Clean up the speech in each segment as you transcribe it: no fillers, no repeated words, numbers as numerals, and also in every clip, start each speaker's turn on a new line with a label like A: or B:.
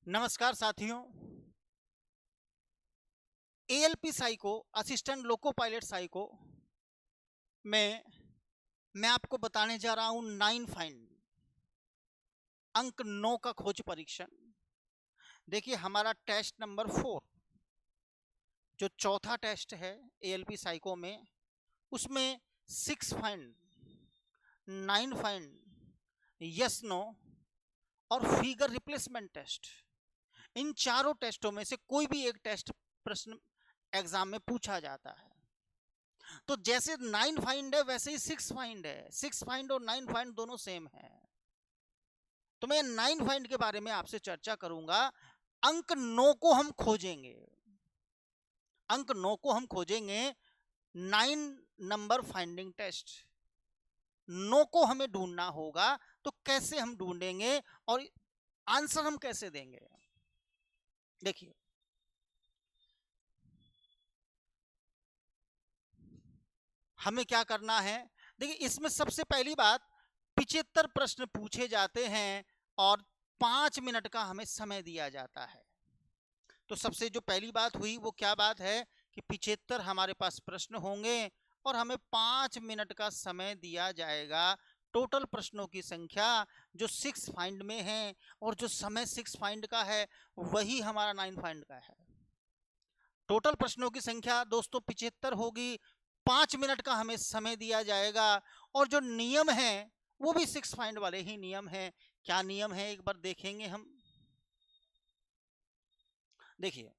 A: नमस्कार साथियों। ALP psycho assistant loco pilot psycho में मैं आपको बताने जा रहा हूं 9 फाइंड अंक 9 का खोज परीक्षण। देखिए हमारा टेस्ट नंबर 4 जो चौथा टेस्ट है एएलपी साइको में, उसमें 6 फाइंड, 9 फाइंड, यस नो और फिगर रिप्लेसमेंट टेस्ट, इन चारों टेस्टों में से कोई भी एक टेस्ट प्रश्न एग्जाम में पूछा जाता है। तो जैसे 9 फाइंड है वैसे ही 6 फाइंड है। 6 फाइंड और 9 फाइंड दोनों सेम है। तो मैं 9 फाइंड के बारे में आपसे चर्चा करूंगा। अंक 9 को हम खोजेंगे। अंक 9 को हम खोजेंगे 9 नंबर फाइंडिंग टेस्ट। 9 को हमें ढूंढना होगा। तो कैसे हम ढूंढेंगे और आंसर हम कैसे देंगे? देखिए हमें क्या करना है। देखिए इसमें सबसे पहली बात 75 प्रश्न पूछे जाते हैं और 5 मिनट का हमें समय दिया जाता है। तो सबसे जो पहली बात हुई वो क्या बात है कि 75 हमारे पास प्रश्न होंगे और हमें 5 मिनट का समय दिया जाएगा। टोटल प्रश्नों की संख्या जो 6 फाइंड में है और जो समय 6 फाइंड का है वही हमारा 9 फाइंड का है। टोटल प्रश्नों की संख्या दोस्तों 75 होगी। 5 मिनट का हमें समय दिया जाएगा और जो नियम है वो भी 6 फाइंड वाले ही नियम है। क्या नियम है एक बार देखेंगे हम। देखिए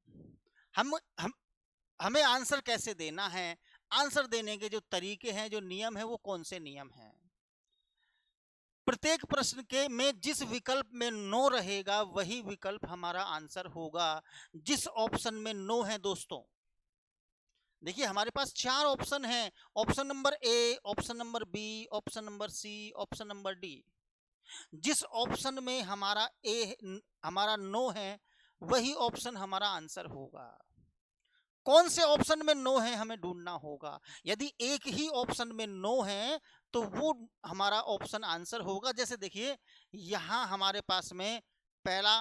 A: हम हमें आंसर कैसे देना है। आंसर देने के जो तरीके हैं, जो नियम है, वो कौन से नियम हैं। प्रत्येक प्रश्न के में जिस विकल्प में नो रहेगा वही विकल्प हमारा आंसर होगा। जिस ऑप्शन में नो है दोस्तों, देखिए हमारे पास 4 ऑप्शन हैं। Option number A, option number B, option number C, option number D. जिस ऑप्शन में हमारा नो है वही ऑप्शन हमारा आंसर होगा। कौन से ऑप्शन में नो है हमें ढूंढना होगा। यदि एक ही ऑप्शन में नो है तो वो हमारा ऑप्शन आंसर होगा। जैसे देखिए यहां हमारे पास में पहला,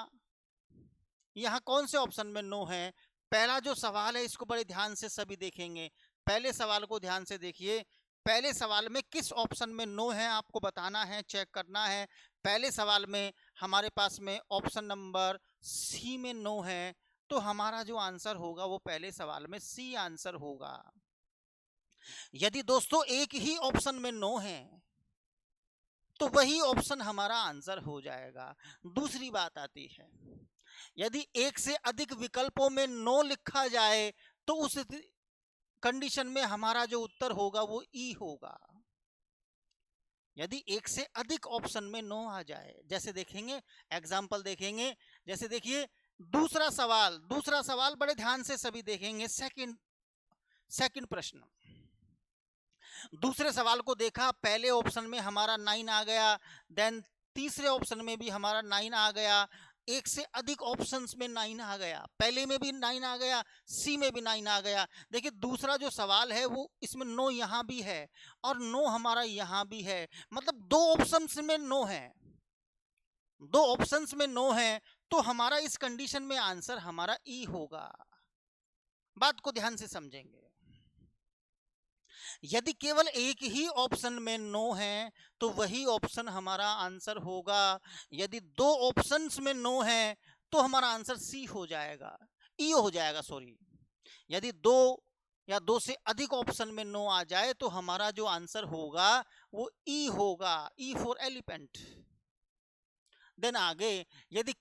A: यहां कौन से ऑप्शन में नो है। पहला जो सवाल है इसको बड़े ध्यान से सभी देखेंगे। पहले सवाल को ध्यान से देखिए। पहले सवाल में किस ऑप्शन में नो है आपको बताना है, चेक करना है। पहले सवाल में हमारे पास में ऑप्शन नंबर सी में नो है, तो हमारा जो आंसर होगा वो पहले सवाल में सी आंसर होगा। यदि दोस्तों एक ही ऑप्शन में नो है तो वही ऑप्शन हमारा आंसर हो जाएगा। दूसरी बात आती है, यदि एक से अधिक विकल्पों में नो लिखा जाए तो उस कंडीशन में हमारा जो उत्तर होगा वो ई होगा। यदि एक से अधिक ऑप्शन में नो आ जाए, जैसे देखेंगे एग्जाम्पल देखेंगे। जैसे देखिए दूसरा सवाल बड़े ध्यान से सभी देखेंगे। सेकंड प्रश्न, दूसरे सवाल को देखा, पहले ऑप्शन में हमारा 9 आ गया, देन तीसरे ऑप्शन में भी हमारा 9 आ गया, एक से अधिक ऑप्शंस में 9 आ गया, पहले में भी 9 आ गया, सी में भी 9 आ गया। देखिए दूसरा जो सवाल है वो इसमें नो यहां भी है और नो हमारा यहां भी है, मतलब दो ऑप्शंस में नो है। दो ऑप्शंस में नो है तो हमारा इस कंडीशन में आंसर हमारा ई होगा। बात को ध्यान से समझेंगे। यदि केवल एक ही ऑप्शन में नो है तो वही ऑप्शन हमारा आंसर होगा। यदि दो ऑप्शंस में नो है तो हमारा आंसर सी हो जाएगा, ई हो जाएगा, सॉरी। यदि दो या दो से अधिक ऑप्शन में नो आ जाए तो हमारा जो आंसर होगा वो ई होगा, ई फॉर एलिफेंट। देन आगे, यदि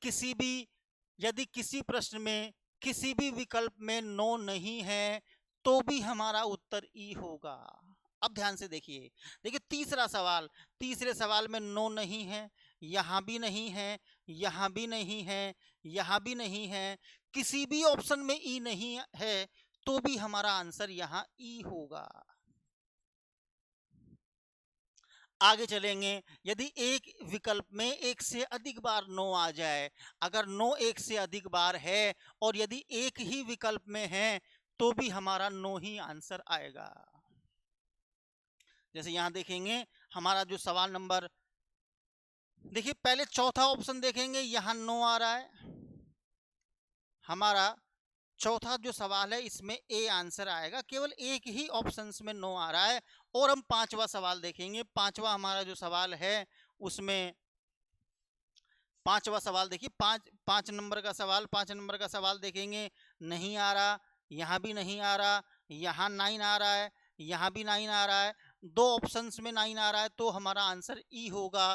A: किसी प्रश्न में किसी भी विकल्प में नो नहीं है तो भी हमारा उत्तर ई होगा। अब ध्यान से देखिए। देखिए तीसरे सवाल में नो नहीं है, यहां भी नहीं है, यहां भी नहीं है, यहां भी नहीं है, किसी भी ऑप्शन में ई नहीं है तो भी हमारा आंसर यहां ई होगा। आगे चलेंगे। यदि एक विकल्प में एक से अधिक बार नो आ जाए, अगर नो एक से अधिक बार है और यदि एक ही विकल्प में है तो भी हमारा नो ही आंसर आएगा। जैसे यहां देखेंगे हमारा जो सवाल नंबर, देखिए पहले चौथा ऑप्शन देखेंगे, यहां नो आ रहा है, हमारा चौथा जो सवाल है इसमें ए आंसर आएगा, केवल एक ही ऑप्शंस में नो आ रहा है। और हम पांचवा सवाल देखेंगे। पांचवा हमारा जो सवाल है उसमें पांचवा सवाल देखिए, पांच नंबर का सवाल देखेंगे, नहीं आ रहा, यहाँ भी नहीं आ रहा, यहाँ 9 आ रहा है, यहाँ भी 9 आ रहा है, दो ऑप्शंस में 9 आ रहा है, तो हमारा आंसर ई होगा।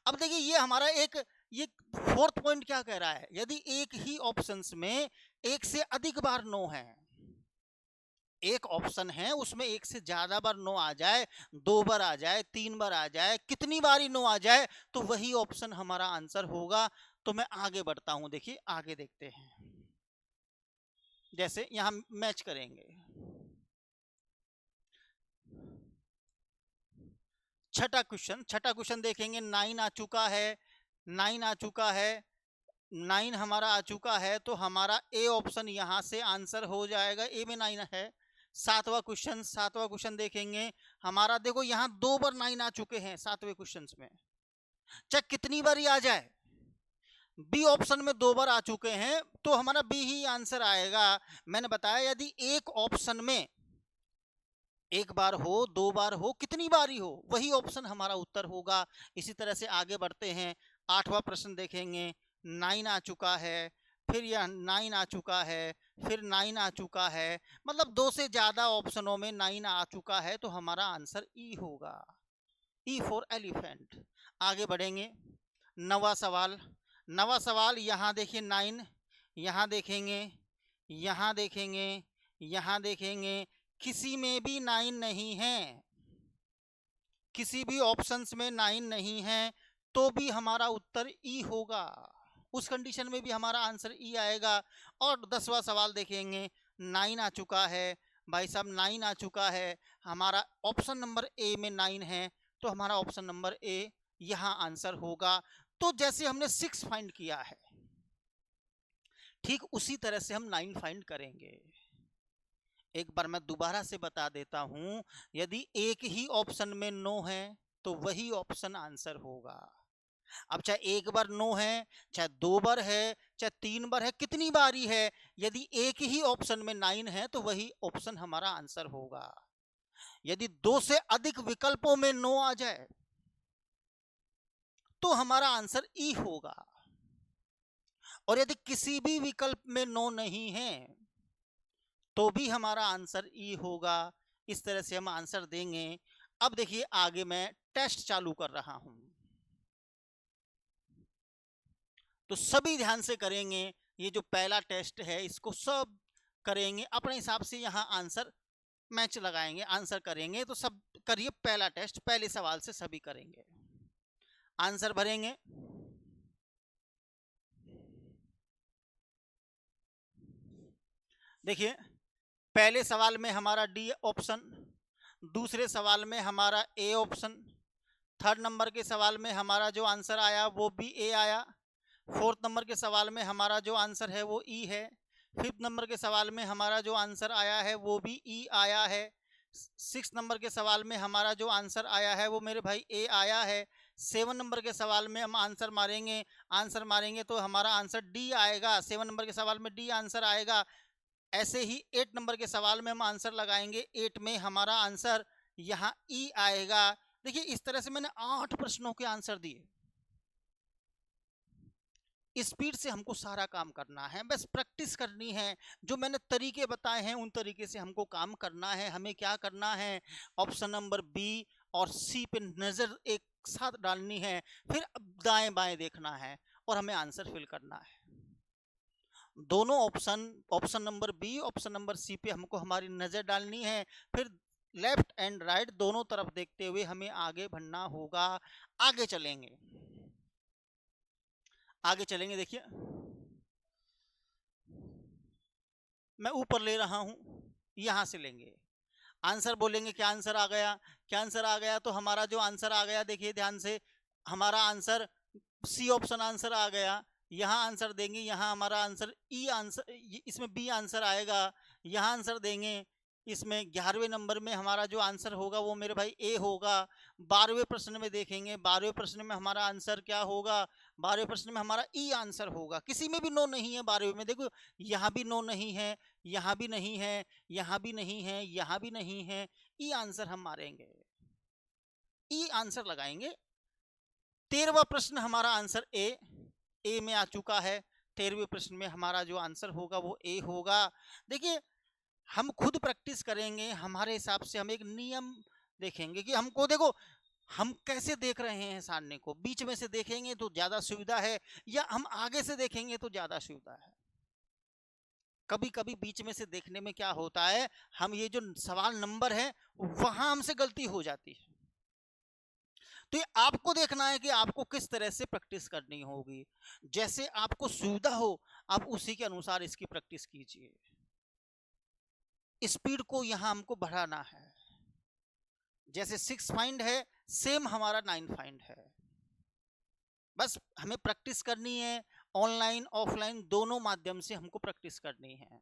A: अब देखिए ये हमारा ये फोर्थ पॉइंट क्या कह रहा है, यदि एक ही ऑप्शंस में एक से अधिक बार नो है, एक ऑप्शन है उसमें एक से ज्यादा बार नो आ जाए, 2 बार आ जाए, 3 बार आ जाए, कितनी बार ही नो आ जाए, तो वही ऑप्शन हमारा आंसर होगा। तो मैं आगे बढ़ता हूं, देखिए आगे देखते हैं। जैसे यहां मैच करेंगे, छठा क्वेश्चन देखेंगे। 9 आ चुका है, 9 आ चुका है, 9 हमारा आ चुका है, तो हमारा ए ऑप्शन यहां से आंसर हो जाएगा, ए में 9 है। सातवां क्वेश्चन देखेंगे, हमारा देखो यहाँ 2 बार 9 आ चुके हैं सातवें क्वेश्चन में, चाहे कितनी बार ही आ जाए, बी ऑप्शन में 2 बार आ चुके हैं, तो हमारा बी ही आंसर आएगा। मैंने बताया यदि एक ऑप्शन में एक बार हो, 2 बार हो, कितनी बार ही हो, वही ऑप्शन हमारा उत्तर होगा। इसी तरह से आगे बढ़ते हैं। आठवां प्रश्न देखेंगे, 9 आ चुका है, फिर यह 9 आ चुका है, फिर 9 आ चुका है, मतलब 2 से ज्यादा ऑप्शनों में 9 आ चुका है, तो हमारा आंसर ई होगा, ई फॉर एलिफेंट। आगे बढ़ेंगे। नवा सवाल यहाँ देखिए 9, यहाँ देखेंगे, यहाँ देखेंगे, यहाँ देखेंगे, किसी में भी 9 नहीं है, किसी भी ऑप्शंस में 9 नहीं है, तो भी हमारा उत्तर ई होगा, उस कंडीशन में भी हमारा आंसर ई आएगा। और 10वां सवाल देखेंगे, 9 आ चुका है भाई साहब, 9 आ चुका है, हमारा ऑप्शन नंबर ए में 9 है, तो हमारा ऑप्शन नंबर ए यहां आंसर होगा। तो जैसे हमने 6 फाइंड किया है, ठीक उसी तरह से हम 9 फाइंड करेंगे। एक बार मैं दोबारा से बता देता हूं, यदि एक ही ऑप्शन में नो है, तो वही ऑप्शन आंसर होगा। अब चाहे एक बार नो है, चाहे 2 बार है, चाहे 3 बार है, कितनी बारी है, यदि एक ही ऑप्शन में 9 है, तो वही ऑप्शन हमारा आंसर होगा। यदि 2 से अधिक विकल्पों में नो आ जाए, तो हमारा आंसर ई होगा। और यदि किसी भी विकल्प में नो नहीं है, तो भी हमारा आंसर ई होगा। इस तरह से हम आंसर देंगे। अब देखिए आगे मैं टेस्ट चालू कर रहा हूं, तो सभी ध्यान से करेंगे। ये जो पहला टेस्ट है इसको सब करेंगे अपने हिसाब से, यहां आंसर मैच लगाएंगे, आंसर करेंगे। तो सब करिए, पहला टेस्ट पहले सवाल से सभी करेंगे, आंसर भरेंगे। देखिए पहले सवाल में हमारा डी ऑप्शन, दूसरे सवाल में हमारा ए ऑप्शन, थर्ड नंबर के सवाल में हमारा जो आंसर आया वो भी ए आया, फोर्थ नंबर के सवाल में हमारा जो आंसर है वो ई है, फिफ्थ नंबर के सवाल में हमारा जो आंसर आया है वो भी ई आया है, सिक्स नंबर के सवाल में हमारा जो आंसर आया है वो मेरे भाई ए आया है, 7 नंबर के सवाल में हम आंसर मारेंगे तो हमारा आंसर डी आएगा, 7 नंबर के सवाल में डी आंसर आएगा। ऐसे ही 8 नंबर के सवाल में हम आंसर लगाएंगे, 8 में हमारा आंसर यहाँ ई आएगा। देखिए इस तरह से मैंने 8 प्रश्नों के आंसर दिए। स्पीड से हमको सारा काम करना है, बस प्रैक्टिस करनी है। जो मैंने तरीके बताए हैं उन तरीके से हमको काम करना है। हमें क्या करना है, ऑप्शन नंबर बी और सी पे नजर एक साथ डालनी है, फिर दाएं बाएं देखना है और हमें आंसर फिल करना है। दोनों option number B, option number C पे हमको हमारी नजर डालनी है, फिर लेफ्ट एंड राइट दोनों तरफ देखते हुए हमें आगे बढ़ना होगा। आगे चलेंगे। देखिए मैं ऊपर ले रहा हूं, यहां से लेंगे, आंसर बोलेंगे क्या आंसर आ गया, तो हमारा जो आंसर आ गया देखिए ध्यान से, हमारा आंसर सी ऑप्शन आंसर आ गया। यहाँ आंसर देंगे, यहाँ हमारा आंसर ई आंसर, इसमें बी आंसर आएगा, यहाँ आंसर देंगे, इसमें 11वें नंबर में हमारा जो आंसर होगा वो मेरे भाई ए होगा। 12वें प्रश्न में देखेंगे, 12वें प्रश्न में हमारा आंसर क्या होगा, 12वें प्रश्न में हमारा ई आंसर होगा। किसी में भी नो नहीं है 12वें में, देखो यहाँ भी नो नहीं है, यहाँ भी नहीं है, यहाँ भी नहीं है, यहाँ भी नहीं है, ई आंसर हम मारेंगे, ई आंसर लगाएंगे। 13वां प्रश्न हमारा आंसर ए में आ चुका है। 13वें प्रश्न में हमारा जो आंसर होगा वो ए होगा। देखिए हम खुद प्रैक्टिस करेंगे, हमारे हिसाब से हम एक नियम देखेंगे कि हमको, देखो हम कैसे देख रहे हैं सारणी को, बीच में से देखेंगे तो ज्यादा सुविधा है या हम आगे से देखेंगे तो ज्यादा सुविधा है। कभी कभी बीच में से देखने में क्या होता है, हम ये जो सवाल नंबर है वहां हमसे गलती हो जाती है। तो ये आपको देखना है कि आपको किस तरह से प्रैक्टिस करनी होगी, जैसे आपको सुविधा हो आप उसी के अनुसार इसकी प्रैक्टिस कीजिए। स्पीड को यहां हमको बढ़ाना है, जैसे 6 फाइंड है सेम हमारा 9 फाइंड है। बस हमें प्रैक्टिस करनी है, ऑनलाइन ऑफलाइन दोनों माध्यम से हमको प्रैक्टिस करनी है।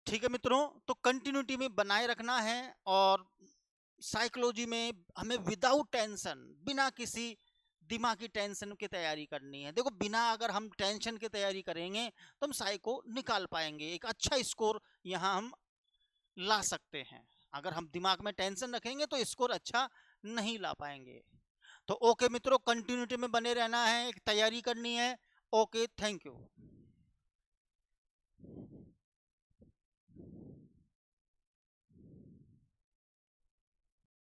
A: ठीक है मित्रों, तो कंटिन्यूटी में बनाए रखना है और साइकोलॉजी में हमें विदाउट टेंशन, बिना किसी दिमागी टेंशन की तैयारी करनी है। देखो बिना अगर हम टेंशन की तैयारी करेंगे तो हम साइको निकाल पाएंगे, एक अच्छा स्कोर यहाँ हम ला सकते हैं। अगर हम दिमाग में टेंशन रखेंगे तो स्कोर अच्छा नहीं ला पाएंगे। तो ओके मित्रों, कंटिन्यूटी में बने रहना है, एक तैयारी करनी है। Okay, thank you.